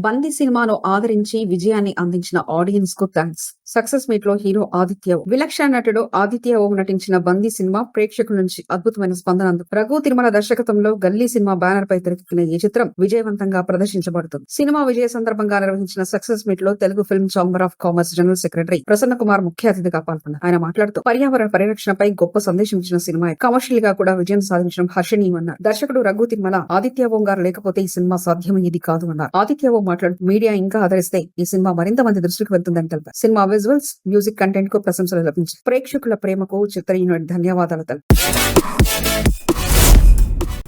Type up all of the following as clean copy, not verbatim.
బందీ సినిమాను ఆదరించి విజయాన్ని అందించిన ఆడియన్స్ కు థాంక్స్. సక్సెస్ మీట్ లో హీరో ఆదిత్య విలక్షణ నటుడు ఆదిత్య ఓం నటించిన బందీ సినిమా ప్రేక్షకుల నుంచి అద్భుతమైన స్పందన రఘు తిరుమల దర్శకత్వంలో గల్లీ సినిమా బ్యానర్ పై తెరకెక్కిన ఈ చిత్రం విజయవంతంగా ప్రదర్శించబడుతుంది. సినిమా విజయ సందర్భంగా నిర్వహించిన సక్సెస్ మీట్ లో Telugu film chamber of commerce general secretary Prasanna Kumar ముఖ్య అతిథిగా పాల్గొన్నారు. ఆయన మాట్లాడుతూ పర్యావరణ పరిరక్షణపై గొప్ప సందేశం ఇచ్చిన సినిమా కమర్షియల్ గా కూడా విజయం సాధించడం హర్షణీయమన్నారు. దర్శకుడు రఘు తిరుమల ఆదిత్య ఓం గారు లేకపోతే ఈ సినిమా సాధ్యమయ్యేది కాదు అన్నారు. ఆదిత్య ఓం మాట్లాడుతూ మీడియా ఇంకా ఆదరిస్తే ఈ సినిమా మరింత మంది దృష్టికి వెళ్తుందని తెలిపారు. సినిమా విజువల్స్, మ్యూజిక్ కంటెంట్ కు ప్రశంసలు లభించాయి. ప్రేక్షకుల ప్రేమకు చిత్ర యూనిట్ ధన్యవాదాలు తెలిపారు.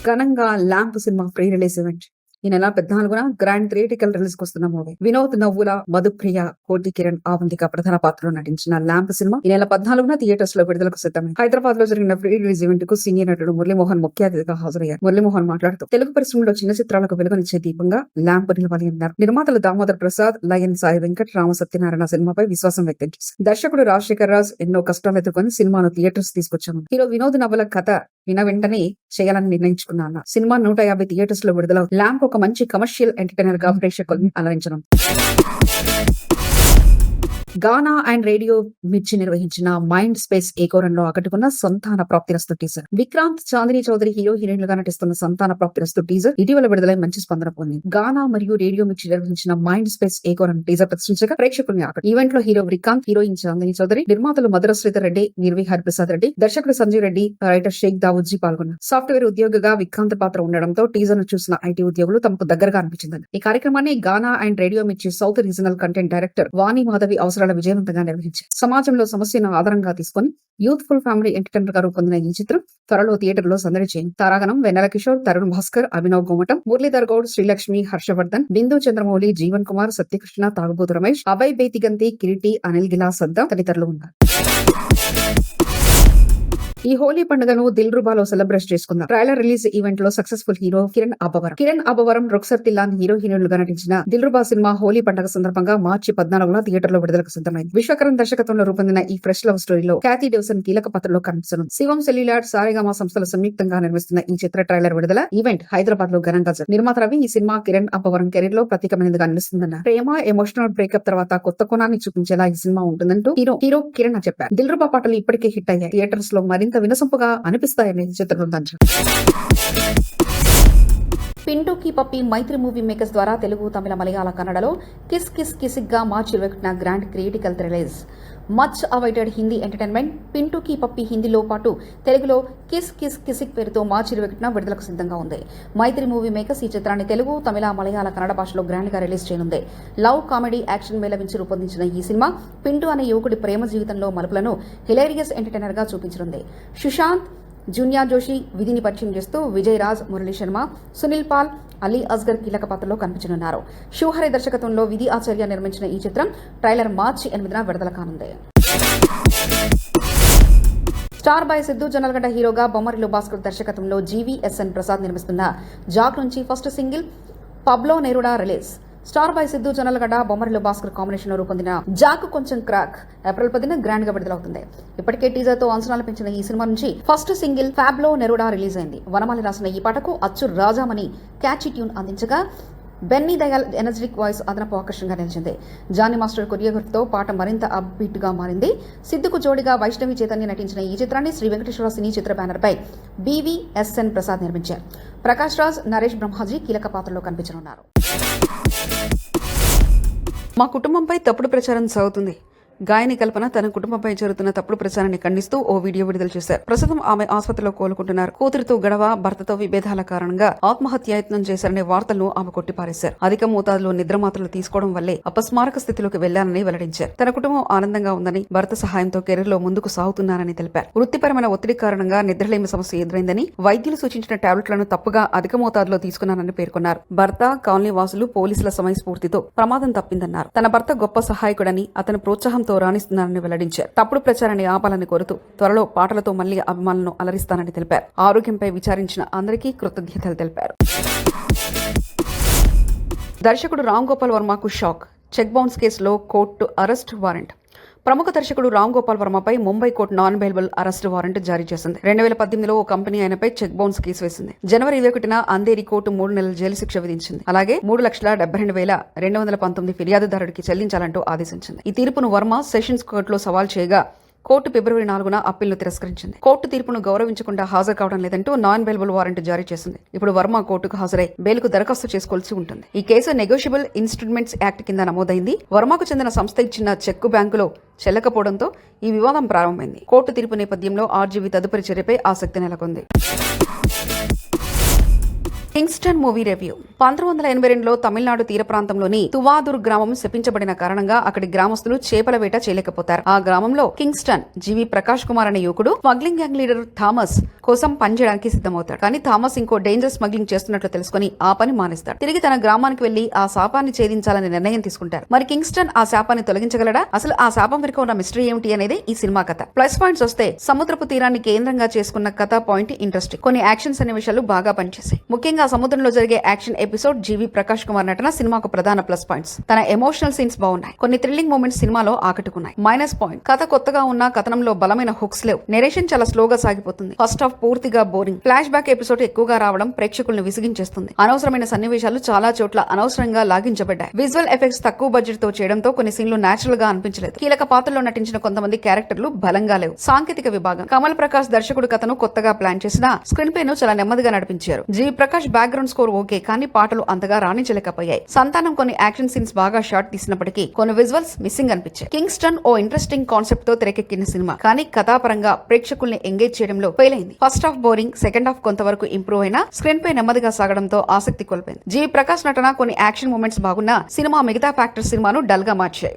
ఘనంగా lamp cinema pre release event ఈ నెల 14న గ్రాండ్ థియేట్రికల్ రిలీజ్ వస్తున్న మూవీ. వినోద్ నవ్వుల, మధుప్రియ, కోటి కిరణ్, ఆవంతిక ప్రధాన పాత్రలో నటించిన ల్యాంప్ సినిమా ఈ నెల 14న థియేటర్స్ లో విడుదలకు సిద్ధమైంది. హైదరాబాద్ లో జరిగిన ప్రీ రిలీజ్ ఈవెంట్ కు సీనియర్ నటుడు మురళీమోహన్ ముఖ్య అతిథిగా హాజరయ్యారు. మురళీమోహన్ మాట్లాడుతూ తెలుగు పరిశ్రమలో చిన్న చిత్రాలకు వెలుగునిచ్చే దీపంగా ల్యాంప్ నిలవాలి అన్నారు. నిర్మాతలు దామోదర్ ప్రసాద్, లయన్ సాయి వెంకట్, రామ సత్యనారాయణ సినిమాపై విశ్వాసం వ్యక్తం చేశారు. దర్శకుడు రాజశేఖర్ రాజ్ ఎన్నో కష్టాలు ఎదుర్కొని సినిమాను థియేటర్స్ తీసుకొచ్చాము. హీరో వినోద్ నవ్వుల కథ వెంటనే చేయాలని నిర్ణయించుకున్నా. సినిమా 150 థియేటర్స్ లో విడుదల. ల్యాంప్ ఒక మంచి కమర్షియల్ ఎంటర్టైనర్ గా ప్రేక్షకులను అలరించడం. గానా అండ్ రేడియో మిర్చి నిర్వహించిన మైండ్ స్పేస్ ఏకోరంలో ఆకట్టుకున్న సంతాన ప్రాప్తిరస్తు టీజర్. విక్రాంత్, చాందిని చౌదరి హీరో హీరోయిన్లుగా నటిస్తున్న సంతాన ప్రాప్తిరస్తు టీజర్ ఇటీవల విడుదలై మంచి స్పందన పొందింది. గానా మరియు రేడియో మిర్చి నిర్వహించిన మైండ్ స్పేస్ ఏకోరన్ టీజర్ ప్రదర్శించగా ప్రేక్షకుల్ని ఆకట్టు. ఈవెంట్ లో హీరో విక్రాంత్, హీరోయిన్ చాందిని చౌదరి, నిర్మాతలు మధుర శ్రీధర్ రెడ్డి, నిర్వి హరిప్రసాద్ రెడ్డి, దర్శకుడు సంజీవ్ రెడ్డి, రైటర్ షేక్ దావుద్జీ పాల్గొన్నారు. సాఫ్ట్వేర్ ఉద్యోగిగా విక్రాంత్ పాత్ర ఉండడంతో టీజర్ ను చూసిన ఐటీ ఉద్యోగులు తమకు దగ్గరగా అనిపించిందని. ఈ కార్యక్రమాన్ని గానా అండ్ రేడియో మిర్చి సౌత్ రీజనల్ కంటెంట్ డైరెక్టర్ వాణి మాధవి అవసరాల విజయవంతంగా నిర్వహించారు. సమాజంలో సమస్యను ఆధారంగా తీసుకుని యూత్ఫుల్ ఫ్యామిలీ ఎంటర్టైనర్ గా రూపొందిన ఈ చిత్రం త్వరలో థియేటర్ లో సందడి చేయింది. తారాగణం వెన్నెల కిషోర్, తరుణ్ భాస్కర్, అభినవ్ గోమటం, మురళీధర్ గౌడ్, శ్రీలక్ష్మి, హర్షవర్ధన్, బిందు చంద్రమౌళి, జీవన్ కుమార్, సత్యకృష్ణ, తాగుబోతు రమేష్, అభయ్ బేతిగంతి, కిరీటి, అనిల్ గిలా సద్దా తదితరులు ఉన్నారు. ఈ హోలీ పండుగను దిల్ రుబాలో సెలబ్రేట్ చేసుకుందాం. ట్రైలర్ రిలీజ్ ఈవెంట్ లో successful hero Kiran Abbavaram, Rukshar Dhillon hero హీరోయిన్లుగా నటించిన దిల్ రుబా సినిమా హోలీ పండుగ సందర్భంగా మార్చి 14న థియేటర్ లో విడుదలకు సిద్ధమైంది. విశ్వకరణ్ దర్శకత్వంలో రూపొందిన ఈ ఫ్రెష్ లవ్ స్టోరీలో క్యాథీ డెవ్సన్ కీలక పాత్రలో కనిపిస్తుంది. శివం సెల్యులార్, సారేగామా సంస్థలు సంయుక్తంగా నిర్మిస్తున్న ఈ చిత్ర ట్రైలర్ విడుదల ఈవెంట్ హైదరాబాద్ లో ఘనంగా జరిగింది. నిర్మాత రవి ఈ సినిమా కిరణ్ అబ్బవరం కెరీర్ లో ప్రత్యేకమైనదిగా నిలుస్తుందన్నారు. ప్రేమ, ఎమోషనల్ బ్రేకప్ తర్వాత కొత్త కోణాన్ని చూపించేలా ఈ సినిమా ఉంటుందంటూ హీరో కిరణ్ చెప్పారు. దిల్ రుబా పాటలు ఇప్పటికే హిట్ అయ్యాయి. థియేటర్స్ లో మరింత వినసొంపుగా అనిపిస్తాయని చిత్ర బృందం. పింటూ కీ పప్పి మైత్రి మూవీ మేకర్స్ ద్వారా తెలుగు, తమిళ, మలయాళ, కన్నడలో కిస్ కిస్ కిసిక్ గా మార్చి 21న grand theatrical release. Much awaited Hindi entertainment Pintu Ki Pappi హిందీలో పాటు తెలుగులో కిస్ కిస్ కిసిక్ పేరుతో మార్చి 21న విడుదలకు సిద్ధంగా ఉంది. మైత్రి మూవీ మేకర్స్ ఈ చిత్రాన్ని తెలుగు, తమిళ, మలయాళ, కన్నడ భాషలో గ్రాండ్ గా రిలీజ్ చేయనుంది. లవ్, కామెడీ, యాక్షన్ మేళవించి రూపొందించిన ఈ సినిమా పింటూ అనే యువకుడి ప్రేమ జీవితంలో మలుపులను హిలేరియస్ ఎంటర్టైనర్ గా చూపించనుంది. సుశాంత్, జూనియా జోషి విధిని పరిచయం చేస్తూ విజయ్ రాజ్, మురళీ శర్మ, సునీల్ పాల్, అలీ అస్గర్ కీలక పాత్రలో కనిపించనున్నారు. శివహరి దర్శకత్వంలో విధి ఆచార్య నిర్మించిన ఈ చిత్రం ట్రైలర్ మార్చి 8న విడుదల కానుంది. స్టార్ బాయ్ సిద్ధు జొన్నలగడ్డ హీరోగా బొమ్మరిలో భాస్కర్ దర్శకత్వంలో జీవీఎస్ఎన్ ప్రసాద్ నిర్మిస్తున్న జాక్ నుంచి first single Pablo Neruda release. Star boy Siddhu Jonnalagadda Bommarillu Bhaskar combination లో రూపొందిన జాక్ కొంచెం క్రాక్ ఏప్రిల్ 10న గ్రాండ్ గా విడుదలవుతుంది. ఇప్పటికే టీజర్ తో అంచనాలు పెంచిన ఈ సినిమా నుంచి first single Pablo Neruda release అయింది. వనమాలి రాసిన ఈ పాటకు అచ్చు రాజామణి క్యాచీ ట్యూన్ అందించగా బెన్నీ దయాల్ ఎనర్జెటిక్ వాయిస్ అదనపు ఆకర్షణగా నిలిచింది. జానీ మాస్టర్ కొరియోగ్రఫీతో పాట మరింత అప్బీట్ గా మారింది. సిద్ధుకు జోడిగా వైష్ణవి చైతన్య నటించిన ఈ చిత్రాన్ని శ్రీ వెంకటేశ్వర సినీ చిత్ర బ్యానర్ పై బీవీఎస్ఎన్ ప్రసాద్ నిర్మించారు. ప్రకాష్ రాజ్, నరేష్ బ్రహ్మాజీ కీలక పాత్రలో కనిపించనున్నారు. మా కుటుంబంపై తప్పుడు ప్రచారం సాగుతుంది. గాయని కల్పన తన కుటుంబంపై జరుగుతున్న తప్పుడు ప్రచారాన్ని ఖండిస్తూ ఓ వీడియో విడుదల చేశారు. ప్రస్తుతం ఆమె ఆసుపత్రిలో కోలుకుంటున్నారు. కూతురితో గొడవ, భర్తతో విభేదాల కారణంగా ఆత్మహత్యాయత్నం చేశారనే వార్తలను ఆమె కొట్టిపారేశారు. అధిక మోతాదులో నిద్రమాత్రలు తీసుకోవడం వల్లే అపస్మారక స్థితిలోకి వెళ్లారని వెల్లడించారు. తన కుటుంబం ఆనందంగా ఉందని, భర్త సహాయంతో కెరీర్ లో ముందుకు సాగుతున్నారని తెలిపారు. వృత్తిపరమైన ఒత్తిడి కారణంగా నిద్రలేమి సమస్య ఎదురైందని, వైద్యులు సూచించిన టాబ్లెట్లను తప్పుగా అధిక మోతాదులో తీసుకున్నారని పేర్కొన్నారు. భర్త, కాలనీ వాసులు, పోలీసుల సమయస్ఫూర్తితో ప్రమాదం తప్పిందన్నారు. తన భర్త గొప్ప సహాయకుడని, అతని ప్రోత్సాహం రాణిస్తున్నారని వెల్లడించారు. తప్పుడు ప్రచారాన్ని ఆపాలని కోరుతూ త్వరలో పాటలతో మళ్లీ అభిమానులను అలరిస్తానని తెలిపారు. ఆరోగ్యంపై విచారించిన అందరికీ కృతజ్ఞతలు తెలిపారు. దర్శకుడు రామ్ గోపాల్ వర్మకు షాక్. చెక్ బౌన్స్ కేసులో కోర్టు అరెస్ట్ వారెంట్. ప్రముఖ దర్శకుడు రామ్ గోపాల్ వర్మపై Mumbai court non bailable arrest warrant జారీ చేసింది. 2018లో ఓ కంపెనీ ఆయనపై చెక్ బౌన్స్ కేసు వేసింది. జనవరి 21న అంధేరి కోర్టు 3 నెలల జైలు శిక్ష విధించింది. అలాగే 3,72,219 ఫిర్యాదుదారుడికి చెల్లించాలంటూ ఆదేశించింది. ఈ తీర్పును వర్మ సెషన్స్ కోర్టులో సవాల్ చేయగా కోర్టు ఫిబ్రవరి 4న అప్పీల్ను తిరస్కరించింది. కోర్టు తీర్పును గౌరవించకుండా హాజరు కావడం లేదంటూ నాన్ బెయిలబుల్ వారెంట్ జారీ చేసింది. ఇప్పుడు వర్మ కోర్టుకు హాజరై బెయిల్కు దరఖాస్తు చేసుకోవాల్సి ఉంటుంది. ఈ కేసు నెగోషియబుల్ ఇన్స్ట్రుమెంట్స్ యాక్ట్ కింద నమోదైంది. వర్మకు చెందిన సంస్థ ఇచ్చిన చెక్కు బ్యాంకులో చెల్లకపోవడంతో ఈ వివాదం ప్రారంభమైంది. కోర్టు తీర్పు నేపథ్యంలో ఆర్జీవీ తదుపరి చర్యపై ఆసక్తి నెలకొంది. Kingston movie review. 1982లో తమిళనాడు తీర ప్రాంతంలోని తువాదుర్ గ్రామం శపించబడిన కారణంగా అక్కడి గ్రామస్తులు చేపల వేట చేయలేకపోతారు. ఆ గ్రామంలో కింగ్స్టన్ జీవి ప్రకాష్ కుమార్ అనే యువకుడు స్మగ్లింగ్ గ్యాంగ్ లీడర్ థామస్ కోసం పనిచేయడానికి సిద్ధమవుతాడు. కానీ థామస్ ఇంకో డేంజర్ స్మగ్లింగ్ చేస్తున్నట్లు తెలుసుకుని ఆ పని మానేస్తాడు. తిరిగి తన గ్రామానికి వెళ్లి ఆ శాపాన్ని ఛేదించాలనే నిర్ణయం తీసుకుంటారు. మరి కింగ్స్టన్ ఆ శాపాన్ని తొలగించగలడా? అసలు ఆ శాపం వెనుక ఉన్న మిస్టరీ ఏమిటి అనేది ఈ సినిమా కథ. ప్లస్ పాయింట్స్ వస్తే సముద్రపు తీరాన్ని కేంద్రంగా చేసుకున్న కథ పాయింట్ ఇంట్రెస్టింగ్. కొన్ని యాక్షన్ సన్నివేశాలు బాగా పనిచేశాయి. ముఖ్యంగా సముద్రంలో జరిగే యాక్షన్ ఎపిసోడ్ జీవి ప్రకాష్ కుమార్ నటన సినిమాకు ప్రధాన ప్లస్ పాయింట్స్. తన ఎమోషనల్ సీన్స్ బాగున్నాయి. కొన్ని థ్రిల్లింగ్ మూమెంట్స్ సినిమాలో ఆకట్టుకున్నాయి. మైనస్ పాయింట్, కథ కొత్తగా ఉన్న కథనంలో బలమైన హుక్స్ లేవు. నెరేషన్ చాలా స్లోగా సాగిపోతుంది. ఫస్ట్ హాఫ్ పూర్తిగా బోరింగ్. ఫ్లాష్ బ్యాక్ ఎపిసోడ్ ఎక్కువగా రావడం ప్రేక్షకులను విసిగించేస్తుంది. అనవసరమైన సన్నివేశాలు చాలా చోట్ల అనవసరంగా లాగించబడ్డాయి. విజువల్ ఎఫెక్ట్స్ తక్కువ బడ్జెట్ తో చేయడంతో కొన్ని సీన్లు నేచురల్ గా అనిపించలేదు. కీలక పాత్రలో నటించిన కొంతమంది క్యారెక్టర్లు బలంగా లేవు. సాంకేతిక విభాగం. కమల్ ప్రకాష్ దర్శకుడు కథను కొత్తగా ప్లాన్ చేసిన స్క్రీన్ ప్లే ను చాలా నెమ్మదిగా నడిపించారు. జీవి ప్రకాష్ బ్యాక్గ్రౌండ్ స్కోర్ ఓకే, కానీ పాటలు అంతగా రాణించలేకపోయాయి. సంతానం కొన్ని యాక్షన్ సీన్స్ బాగా షార్ట్ తీసినప్పటికీ కొన్ని విజువల్స్ మిస్సింగ్ అనిపించాయి. కింగ్స్టన్ ఓ ఇంట్రెస్టింగ్ కాన్సెప్ట్ తో తెరకెక్కిన సినిమా, కానీ కథాపరంగా ప్రేక్షకుల్ని ఎంగేజ్ చేయడంలో ఫెయిల్ అయింది. First half boring, second half కొంతవరకు ఇంప్రూవ్ అయినా స్క్రీన్ పై నెమ్మదిగా సాగడంతో ఆసక్తి కోల్పోయింది. జీవి ప్రకాష్ నటన, కొన్ని యాక్షన్ మూమెంట్స్ బాగున్నా సినిమా మిగతా ఫ్యాక్టర్స్ సినిమాను డల్ గా మార్చాయి.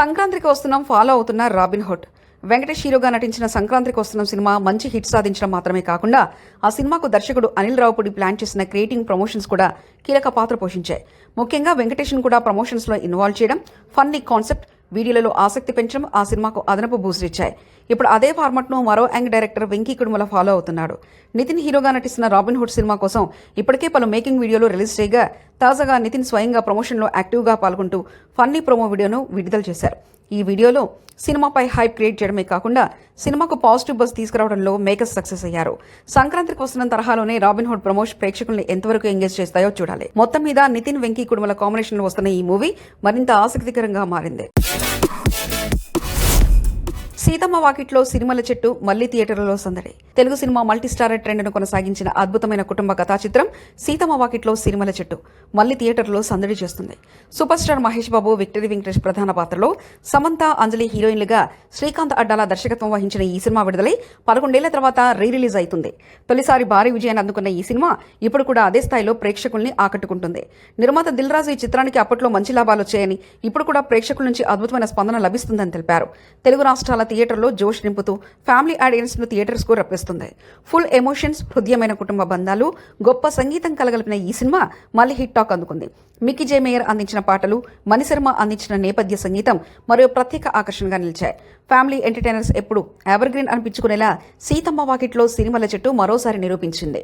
సంక్రాంతికి వస్తున్నాం ఫాలో అవుతున్న రాబిన్ హుడ్. వెంకటేష్ హీరోగా నటించిన సంక్రాంతికి వస్తున్న సినిమా మంచి హిట్ సాధించడం మాత్రమే కాకుండా ఆ సినిమాకు దర్శకుడు అనిల్ రావుపూడి ప్లాన్ చేసిన క్రియేటింగ్ ప్రమోషన్స్ కూడా కీలక పాత్ర పోషించాయి. ముఖ్యంగా వెంకటేష్ను కూడా ప్రమోషన్స్ లో ఇన్వాల్వ్ చేయడం, ఫన్నీ కాన్సెప్ట్, వీడియోలలో ఆసక్తి పెంచడం ఆ సినిమాకు అదనపు బూస్ట్ ఇచ్చాయి. ఇప్పుడు అదే ఫార్మాట్ ను మరో young director Venky Kudumula follow అవుతున్నాడు. నితిన్ హీరోగా నటిస్తున్న రాబిన్ హుడ్ సినిమా కోసం ఇప్పటికే పలు మేకింగ్ వీడియోలు రిలీజ్ చేయగా తాజాగా నితిన్ స్వయంగా ప్రమోషన్ లో యాక్టివ్ గా పాల్గొంటూ ఫన్నీ ప్రోమో వీడియోను విడుదల చేశారు. ఈ వీడియోలో సినిమాపై హైప్ క్రియేట్ చేయడమే కాకుండా సినిమాకు పాజిటివ్ బజ్ తీసుకురావడంలో మేకర్స్ సక్సెస్ అయ్యారు. సంక్రాంతికి వస్తున్న తరహాలోనే రాబిన్ హుడ్ ప్రమోషన్ ప్రేక్షకుల్ని ఎంతవరకు ఎంగేజ్ చేస్తాయో చూడాలి. మొత్తం మీద నితిన్ వెంకీ కుడుమల కాంబినేషన్ లో వస్తున్న ఈ మూవీ మరింత ఆసక్తికరంగా మారింది. సీతమ్మ వాకిట్లో సిరిమల్ల చెట్టు మళ్లీ థియేటర్లలో సందడి. తెలుగు సినిమా మల్టీస్టారర్ ట్రెండ్ను కొనసాగించిన అద్భుతమైన కుటుంబ కథా చిత్రం సీతమ్మ వాకిట్లో సిరిమల్ల చెట్టు మళ్లీ థియేటర్లో సందడి చేస్తుంది. Super star Mahesh Babu, victory Venkatesh ప్రధాన పాత్రలో, సమంత, అంజలి హీరోయిన్లుగా శ్రీకాంత్ అడ్డాల దర్శకత్వం వహించిన ఈ సినిమా విడుదలై 11 ఏళ్ల తర్వాత రీ-రిలీజ్ అవుతుంది. తొలిసారి భారీ విజయాన్ని అందుకున్న ఈ సినిమా ఇప్పుడు కూడా అదే స్థాయిలో ప్రేక్షకుల్ని ఆకట్టుకుంటుంది. నిర్మాత దిల్ రాజు ఈ చిత్రానికి అప్పట్లో మంచి లాభాలు వచ్చాయని, ఇప్పుడు కూడా ప్రేక్షకుల నుంచి అద్భుతమైన స్పందన లభిస్తుందని తెలిపారు. తెలుగు రాష్ట్రాల థియేటర్లో జోష్ నింపుతూ ఫ్యామిలీ ఆడియన్స్ ను థియేటర్స్ కు రప్పిస్తుంది. ఫుల్ ఎమోషన్స్, హృదయమైన కుటుంబ బంధాలు, గొప్ప సంగీతం కలగలిపిన ఈ సినిమా మళ్ళీ హిట్ టాక్ అందుకుంది. మిక్కీ జే మేయర్ అందించిన పాటలు, మణిశర్మ అందించిన నేపథ్య సంగీతం మరో ప్రత్యేక ఆకర్షణగా నిలిచాయి. ఫ్యామిలీ ఎంటర్టైనర్స్ ఎప్పుడు ఎవర్ గ్రీన్ అనిపించుకునేలా సీతమ్మ వాకిట్లో సిరిమల్ల చెట్టు మరోసారి నిరూపించింది.